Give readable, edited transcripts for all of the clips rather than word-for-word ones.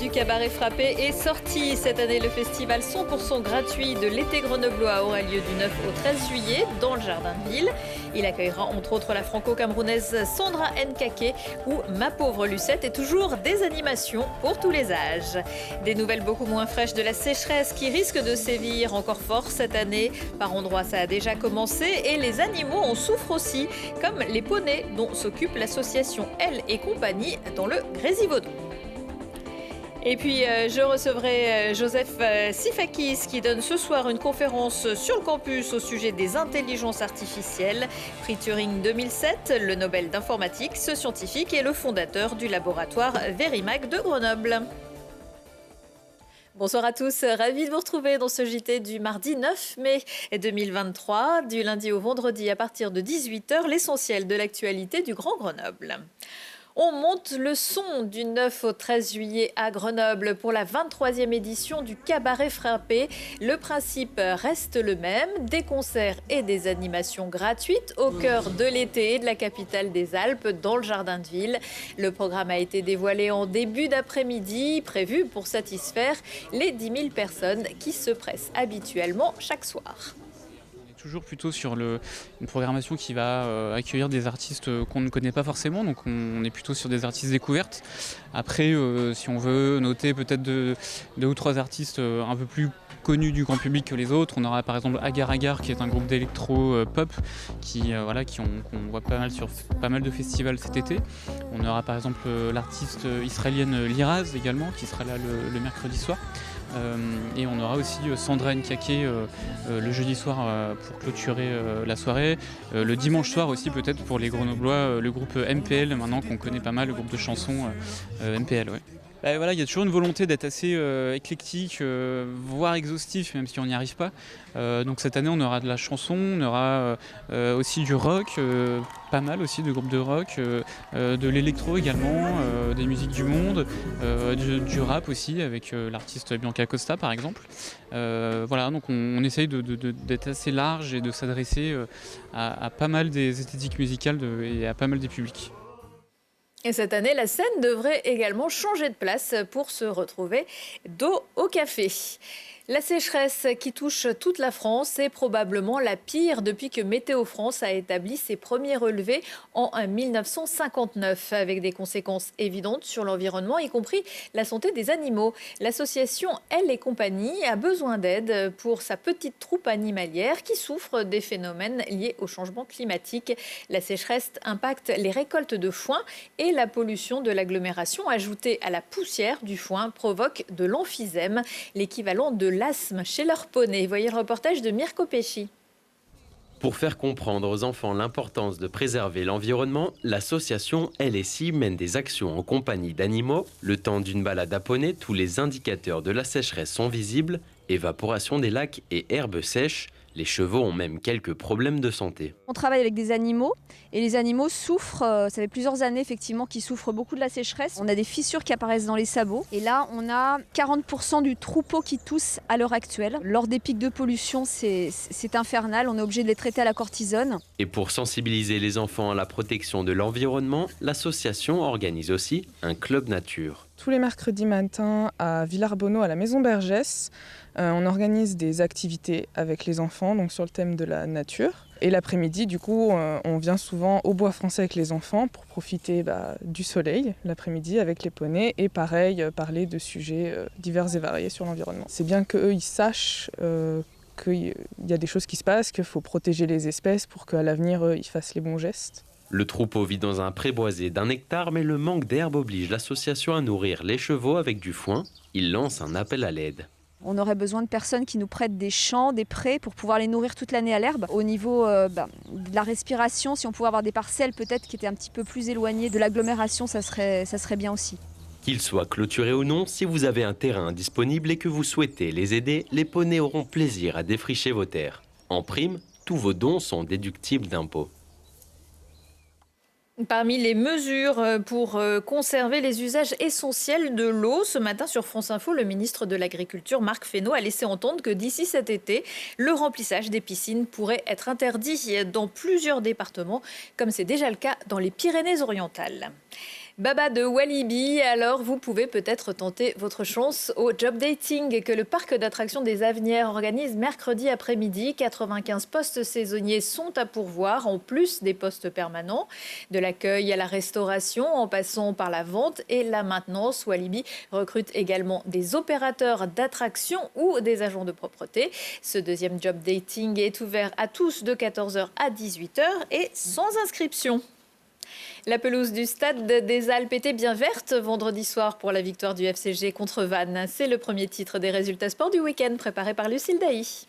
du cabaret frappé est sorti. Cette année, le festival 100% gratuit de l'été grenoblois aura lieu du 9 au 13 juillet dans le Jardin de Ville. Il accueillera entre autres la franco-camerounaise Sandra Nkake ou Ma pauvre Lucette et toujours des animations pour tous les âges. Des nouvelles beaucoup moins fraîches de la sécheresse qui risque de sévir encore fort cette année. Par endroits, ça a déjà commencé et les animaux en souffrent aussi, comme les poneys dont s'occupe l'association Elle et compagnie dans le Grésivaudan. Et puis, je recevrai Joseph Sifakis qui donne ce soir une conférence sur le campus au sujet des intelligences artificielles. Prix Turing 2007, le Nobel d'informatique, ce scientifique est le fondateur du laboratoire Verimac de Grenoble. Bonsoir à tous, ravi de vous retrouver dans ce JT du mardi 9 mai 2023, du lundi au vendredi à partir de 18h, l'essentiel de l'actualité du Grand Grenoble. On monte le son du 9 au 13 juillet à Grenoble pour la 23e édition du Cabaret Frappé. Le principe reste le même, des concerts et des animations gratuites au cœur de l'été et de la capitale des Alpes, dans le Jardin de Ville. Le programme a été dévoilé en début d'après-midi, prévu pour satisfaire les 10 000 personnes qui se pressent habituellement chaque soir. Toujours plutôt sur une programmation qui va accueillir des artistes qu'on ne connaît pas forcément, donc on est plutôt sur des artistes découvertes. Après, si on veut noter peut-être deux ou trois artistes un peu plus connus du grand public que les autres, on aura par exemple Agar Agar qui est un groupe d'électro-pop qu'on voit pas mal sur pas mal de festivals cet été. On aura par exemple l'artiste israélienne Liraz également qui sera là le mercredi soir. Et on aura aussi Sandra Nkake le jeudi soir pour clôturer la soirée. Le dimanche soir aussi peut-être pour les Grenoblois, le groupe MPL maintenant qu'on connaît pas mal, le groupe de chansons MPL. Ouais. Voilà, il y a toujours une volonté d'être assez éclectique, voire exhaustif, même si on n'y arrive pas. Donc cette année, on aura de la chanson, on aura aussi du rock, pas mal aussi de groupes de rock, de l'électro également, des musiques du monde, du rap aussi, avec l'artiste Bianca Costa par exemple. Voilà, donc on essaye d'être assez large et de s'adresser à pas mal des esthétiques musicales et à pas mal des publics. Et cette année, la scène devrait également changer de place pour se retrouver dos au café. La sécheresse qui touche toute la France est probablement la pire depuis que Météo France a établi ses premiers relevés en 1959, avec des conséquences évidentes sur l'environnement, y compris la santé des animaux. L'association Elle et compagnie a besoin d'aide pour sa petite troupe animalière qui souffre des phénomènes liés au changement climatique. La sécheresse impacte les récoltes de foin et la pollution de l'agglomération ajoutée à la poussière du foin provoque de l'emphysème, l'équivalent de l'asthme chez leurs poneys. Voyez le reportage de Mirko Pesci. Pour faire comprendre aux enfants l'importance de préserver l'environnement, l'association LSI mène des actions en compagnie d'animaux. Le temps d'une balade à poney, tous les indicateurs de la sécheresse sont visibles. Évaporation des lacs et herbes sèches. Les chevaux ont même quelques problèmes de santé. On travaille avec des animaux et les animaux souffrent, ça fait plusieurs années effectivement qu'ils souffrent beaucoup de la sécheresse. On a des fissures qui apparaissent dans les sabots et là on a 40% du troupeau qui tousse à l'heure actuelle. Lors des pics de pollution, c'est infernal, on est obligé de les traiter à la cortisone. Et pour sensibiliser les enfants à la protection de l'environnement, l'association organise aussi un club nature. Tous les mercredis matins à Villarbonneau à la Maison Bergès, on organise des activités avec les enfants, donc sur le thème de la nature. Et l'après-midi, du coup, on vient souvent au bois français avec les enfants pour profiter du soleil l'après-midi avec les poneys et pareil, parler de sujets divers et variés sur l'environnement. C'est bien qu'eux, ils sachent qu'il y a des choses qui se passent, qu'il faut protéger les espèces pour qu'à l'avenir, ils fassent les bons gestes. Le troupeau vit dans un pré boisé d'1 hectare, mais le manque d'herbe oblige l'association à nourrir les chevaux avec du foin. Il lance un appel à l'aide. On aurait besoin de personnes qui nous prêtent des champs, des prés pour pouvoir les nourrir toute l'année à l'herbe. Au niveau de la respiration, si on pouvait avoir des parcelles peut-être qui étaient un petit peu plus éloignées de l'agglomération, ça serait bien aussi. Qu'il soit clôturé ou non, si vous avez un terrain disponible et que vous souhaitez les aider, les poneys auront plaisir à défricher vos terres. En prime, tous vos dons sont déductibles d'impôts. Parmi les mesures pour conserver les usages essentiels de l'eau, ce matin sur France Info, le ministre de l'Agriculture, Marc Fesneau, a laissé entendre que d'ici cet été, le remplissage des piscines pourrait être interdit dans plusieurs départements, comme c'est déjà le cas dans les Pyrénées-Orientales. Baba de Walibi, alors vous pouvez peut-être tenter votre chance au job dating que le parc d'attractions des Avenières organise mercredi après-midi. 95 postes saisonniers sont à pourvoir, en plus des postes permanents. De l'accueil à la restauration, en passant par la vente et la maintenance, Walibi recrute également des opérateurs d'attractions ou des agents de propreté. Ce deuxième job dating est ouvert à tous de 14h à 18h et sans inscription. La pelouse du Stade des Alpes était bien verte vendredi soir pour la victoire du FCG contre Vannes. C'est le premier titre des résultats sport du week-end préparé par Lucille Dailly.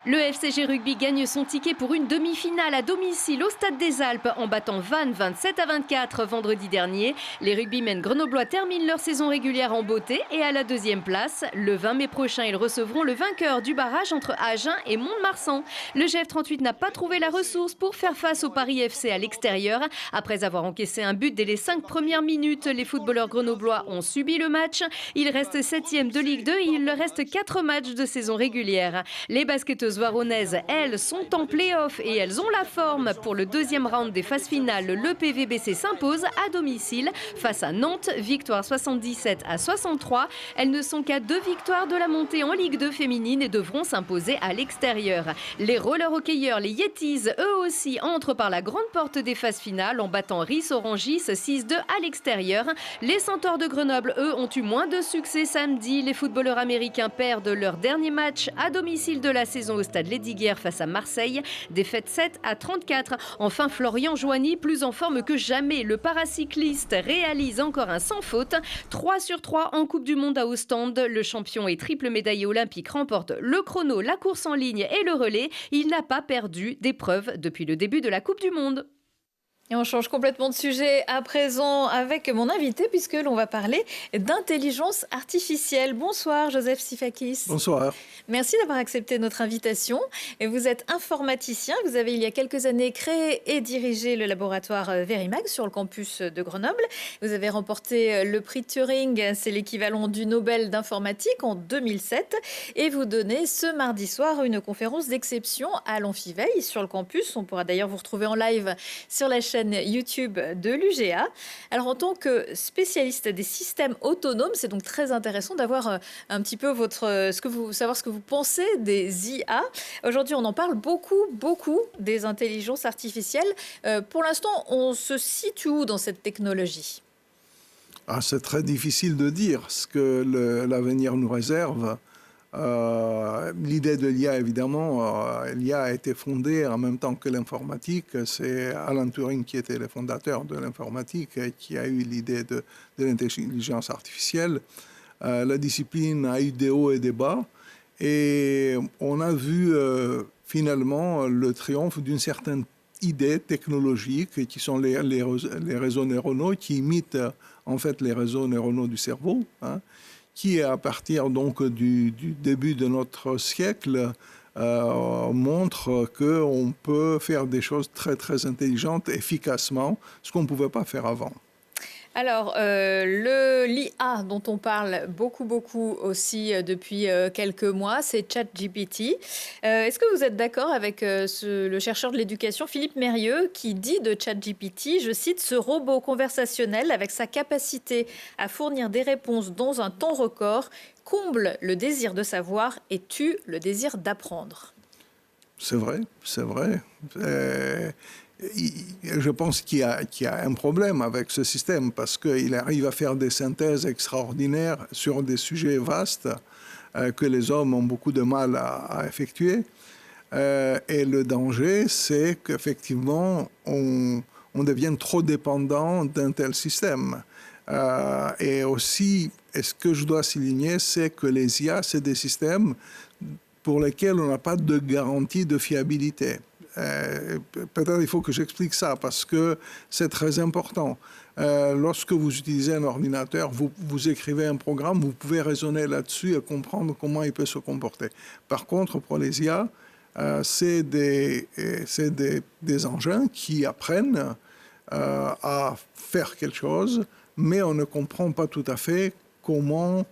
Le FCG Rugby gagne son ticket pour une demi-finale à domicile au Stade des Alpes en battant Vannes 27-24 vendredi dernier. Les rugbymen grenoblois terminent leur saison régulière en beauté et à la deuxième place. Le 20 mai prochain, ils recevront le vainqueur du barrage entre Agen et Mont-de-Marsan. Le GF38 n'a pas trouvé la ressource pour faire face au Paris FC à l'extérieur. Après avoir encaissé un but dès les 5 premières minutes, les footballeurs grenoblois ont subi le match. Ils restent 7e de Ligue 2 et il leur reste 4 matchs de saison régulière. Les basketteuses Voironnaises, elles, sont en play-off et elles ont la forme. Pour le deuxième round des phases finales, le PVBC s'impose à domicile face à Nantes, victoire 77-63. Elles ne sont qu'à 2 victoires de la montée en Ligue 2 féminine et devront s'imposer à l'extérieur. Les roller-hockeyeurs, les Yetis, eux aussi, entrent par la grande porte des phases finales en battant Ris-Orangis 6-2 à l'extérieur. Les Centaures de Grenoble, eux, ont eu moins de succès samedi. Les footballeurs américains perdent leur dernier match à domicile de la saison au Stade Lesdiguières face à Marseille, défaite 7-34. Enfin, Florian Joigny, plus en forme que jamais. Le paracycliste réalise encore un sans faute. 3 sur 3 en Coupe du Monde à Ostende. Le champion et triple médaillé olympique remporte le chrono, la course en ligne et le relais. Il n'a pas perdu d'épreuve depuis le début de la Coupe du Monde. Et on change complètement de sujet à présent avec mon invité puisque l'on va parler d'intelligence artificielle. Bonsoir Joseph Sifakis. Bonsoir. Merci d'avoir accepté notre invitation. Et vous êtes informaticien. Vous avez il y a quelques années créé et dirigé le laboratoire Verimax sur le campus de Grenoble. Vous avez remporté le prix Turing, c'est l'équivalent du Nobel d'informatique en 2007. Et vous donnez ce mardi soir une conférence d'exception à l'Amphiveille sur le campus. On pourra d'ailleurs vous retrouver en live sur la chaîne YouTube de l'UGA. Alors en tant que spécialiste des systèmes autonomes, c'est donc très intéressant d'avoir un petit peu savoir ce que vous pensez des IA. Aujourd'hui, on en parle beaucoup des intelligences artificielles. Pour l'instant, on se situe où dans cette technologie ? C'est très difficile de dire ce que l'avenir nous réserve. L'idée de l'IA, évidemment, l'IA a été fondée en même temps que l'informatique. C'est Alan Turing qui était le fondateur de l'informatique et qui a eu l'idée de l'intelligence artificielle. La discipline a eu des hauts et des bas. Et on a vu finalement le triomphe d'une certaine idée technologique qui sont les réseaux neuronaux qui imitent en fait les réseaux neuronaux du cerveau, qui à partir donc du début de notre siècle montre qu'on peut faire des choses très très intelligentes efficacement, ce qu'on ne pouvait pas faire avant. Alors, l'IA dont on parle beaucoup aussi depuis quelques mois, c'est ChatGPT. Est-ce que vous êtes d'accord avec le chercheur de l'éducation Philippe Mérieux qui dit de ChatGPT, je cite, « Ce robot conversationnel avec sa capacité à fournir des réponses dans un temps record comble le désir de savoir et tue le désir d'apprendre ». C'est vrai, c'est vrai. Je pense qu'il y a un problème avec ce système parce qu'il arrive à faire des synthèses extraordinaires sur des sujets vastes que les hommes ont beaucoup de mal à effectuer. Et le danger, c'est qu'effectivement, on devienne trop dépendant d'un tel système. Et aussi, ce que je dois souligner, c'est que les IA, c'est des systèmes pour lesquels on n'a pas de garantie de fiabilité. Peut-être il faut que j'explique ça parce que c'est très important. Lorsque vous utilisez un ordinateur, vous écrivez un programme, vous pouvez raisonner là-dessus et comprendre comment il peut se comporter. Par contre, pour les IA, c'est des engins qui apprennent à faire quelque chose, mais on ne comprend pas tout à fait comment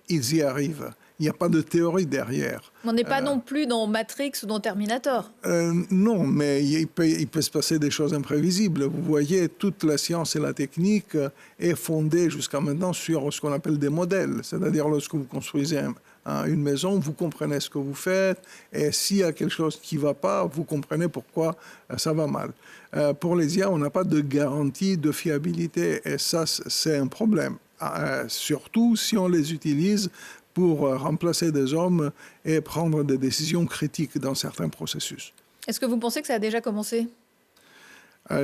ils y arrivent. Il n'y a pas de théorie derrière. On n'est pas non plus dans Matrix ou dans Terminator. Non, mais il peut se passer des choses imprévisibles. Vous voyez, toute la science et la technique est fondée jusqu'à maintenant sur ce qu'on appelle des modèles. C'est-à-dire, lorsque vous construisez une maison, vous comprenez ce que vous faites, et s'il y a quelque chose qui ne va pas, vous comprenez pourquoi ça va mal. Pour les IA, on n'a pas de garantie de fiabilité, et ça, c'est un problème. Surtout si on les utilise pour remplacer des hommes et prendre des décisions critiques dans certains processus. Est-ce que vous pensez que ça a déjà commencé ?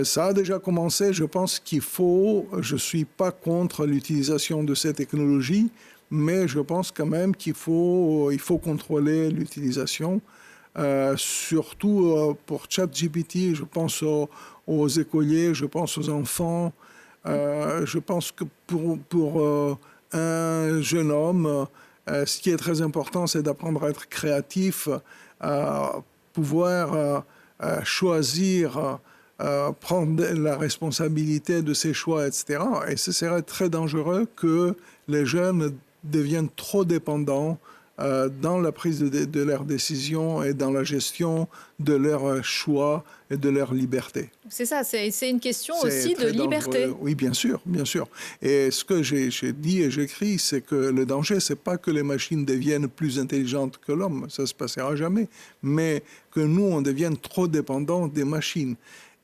Ça a déjà commencé. Je pense qu'il faut... Je ne suis pas contre l'utilisation de ces technologies, mais je pense quand même qu'il faut contrôler l'utilisation. Surtout pour ChatGPT, je pense aux écoliers, je pense aux enfants. Je pense que pour un jeune homme, ce qui est très important, c'est d'apprendre à être créatif, pouvoir choisir, prendre la responsabilité de ses choix, etc. Et ce serait très dangereux que les jeunes deviennent trop dépendants dans la prise de leurs décisions et dans la gestion de leurs choix et de leur liberté. C'est ça, c'est une question aussi de liberté. Dangereux. Oui, bien sûr, bien sûr. Et ce que j'ai dit et j'écris, c'est que le danger, c'est pas que les machines deviennent plus intelligentes que l'homme, ça se passera jamais, mais que nous, on devienne trop dépendants des machines.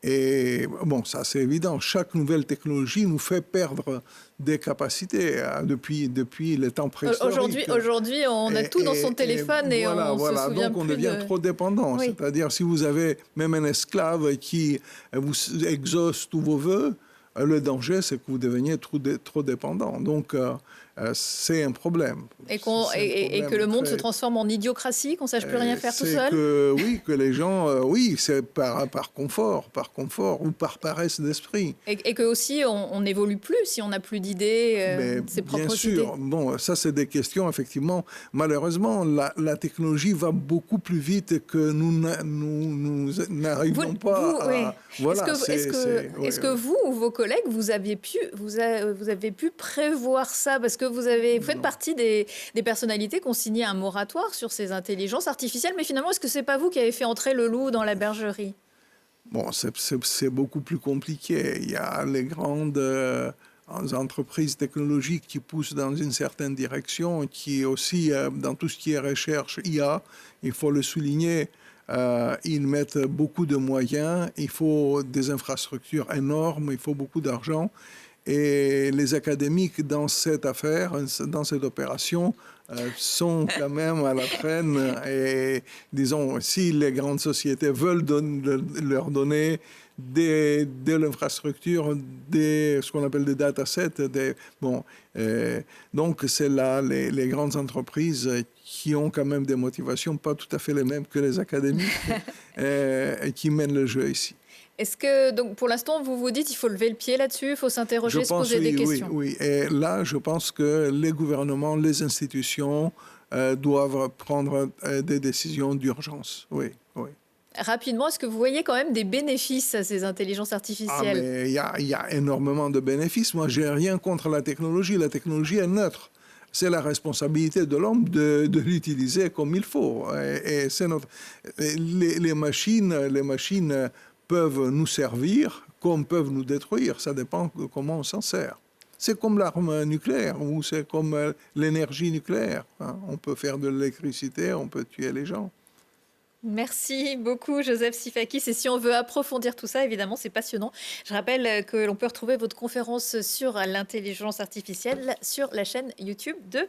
Et bon, ça c'est évident, chaque nouvelle technologie nous fait perdre des capacités depuis les temps préhistoriques. Aujourd'hui, on a tout dans son téléphone et voilà, on se souvient donc on plus devient trop dépendant. Oui. C'est-à-dire, si vous avez même un esclave qui vous exauce tous vos vœux, le danger, c'est que vous deveniez trop dépendant. Donc, c'est un problème. Et que le monde se transforme en idiocratie, qu'on ne sache plus rien faire tout seul. Que les gens, c'est par confort ou par paresse d'esprit. Et que aussi, on n'évolue plus si on n'a plus d'idées, ses propres bien sûr. idées. Bon, ça, c'est des questions, effectivement. Malheureusement, la technologie va beaucoup plus vite que nous n'arrivons pas à... Voilà, est-ce que vous ou vos collègues, vous avez pu prévoir ça? Parce que vous faites partie des personnalités qui ont signé un moratoire sur ces intelligences artificielles, mais finalement, est-ce que c'est pas vous qui avez fait entrer le loup dans la bergerie? Bon, c'est beaucoup plus compliqué. Il y a les grandes entreprises technologiques qui poussent dans une certaine direction, qui aussi, dans tout ce qui est recherche IA, il faut le souligner, ils mettent beaucoup de moyens, il faut des infrastructures énormes, il faut beaucoup d'argent. Et les académiques dans cette affaire, dans cette opération, sont quand même à la traîne. Et disons, si les grandes sociétés veulent leur donner de l'infrastructure, ce qu'on appelle des datasets, donc c'est là les grandes entreprises qui ont quand même des motivations pas tout à fait les mêmes que les académiques et qui mènent le jeu ici. Est-ce que, donc, pour l'instant, vous vous dites qu'il faut lever le pied là-dessus, il faut s'interroger, se poser des questions? Oui. Et là, je pense que les gouvernements, les institutions doivent prendre des décisions d'urgence. Oui. Rapidement, est-ce que vous voyez quand même des bénéfices à ces intelligences artificielles? Il y a énormément de bénéfices. Moi, je n'ai rien contre la technologie. La technologie est neutre. C'est la responsabilité de l'homme de l'utiliser comme il faut. Et c'est les machines peuvent nous servir comme peuvent nous détruire. Ça dépend de comment on s'en sert. C'est comme l'arme nucléaire ou c'est comme l'énergie nucléaire. On peut faire de l'électricité, on peut tuer les gens. Merci beaucoup, Joseph Sifakis. Et si on veut approfondir tout ça, évidemment, c'est passionnant. Je rappelle que l'on peut retrouver votre conférence sur l'intelligence artificielle sur la chaîne YouTube de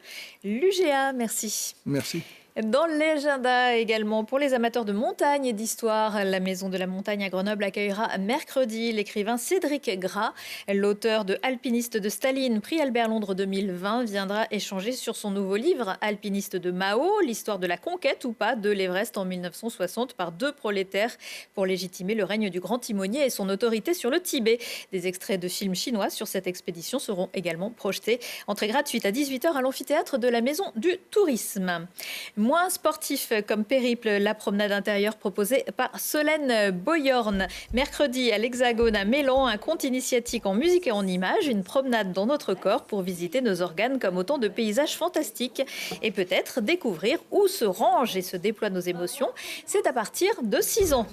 l'UGA. Merci. Merci. Dans l'agenda également, pour les amateurs de montagne et d'histoire, la Maison de la Montagne à Grenoble accueillera mercredi l'écrivain Cédric Gras. L'auteur de Alpiniste de Staline, prix Albert Londres 2020, viendra échanger sur son nouveau livre Alpiniste de Mao, l'histoire de la conquête ou pas de l'Everest en 1960 par deux prolétaires pour légitimer le règne du grand timonier et son autorité sur le Tibet. Des extraits de films chinois sur cette expédition seront également projetés. Entrée gratuite à 18h à l'amphithéâtre de la Maison du Tourisme. Moins sportif comme périple, la promenade intérieure proposée par Solène Boyorn. Mercredi à l'Hexagone à Mélan, un conte initiatique en musique et en images, une promenade dans notre corps pour visiter nos organes comme autant de paysages fantastiques et peut-être découvrir où se rangent et se déploient nos émotions. C'est à partir de 6 ans.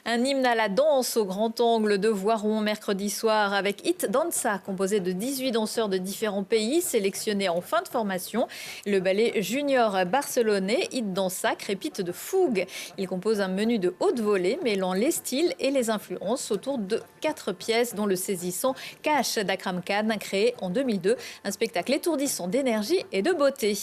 Un hymne à la danse au Grand Angle de Voiron mercredi soir avec Hit Danza, composé de 18 danseurs de différents pays sélectionnés en fin de formation. Le ballet junior barcelonais Hit Danza crépite de fougue. Il compose un menu de haute volée mêlant les styles et les influences autour de 4 pièces dont le saisissant Cash d'Akram Khan, créé en 2002. Un spectacle étourdissant d'énergie et de beauté.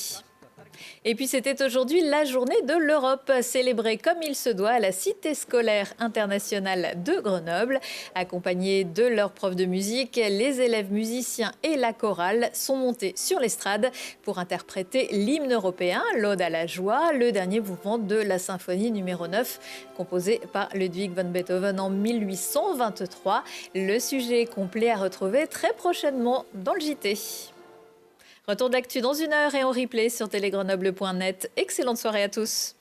Et puis c'était aujourd'hui la journée de l'Europe, célébrée comme il se doit à la Cité scolaire internationale de Grenoble. Accompagnés de leurs profs de musique, les élèves musiciens et la chorale sont montés sur l'estrade pour interpréter l'hymne européen, l'Ode à la joie, le dernier mouvement de la symphonie numéro 9, composée par Ludwig van Beethoven en 1823. Le sujet complet à retrouver très prochainement dans le JT. Retour d'actu dans 1 heure et en replay sur télégrenoble.net. Excellente soirée à tous.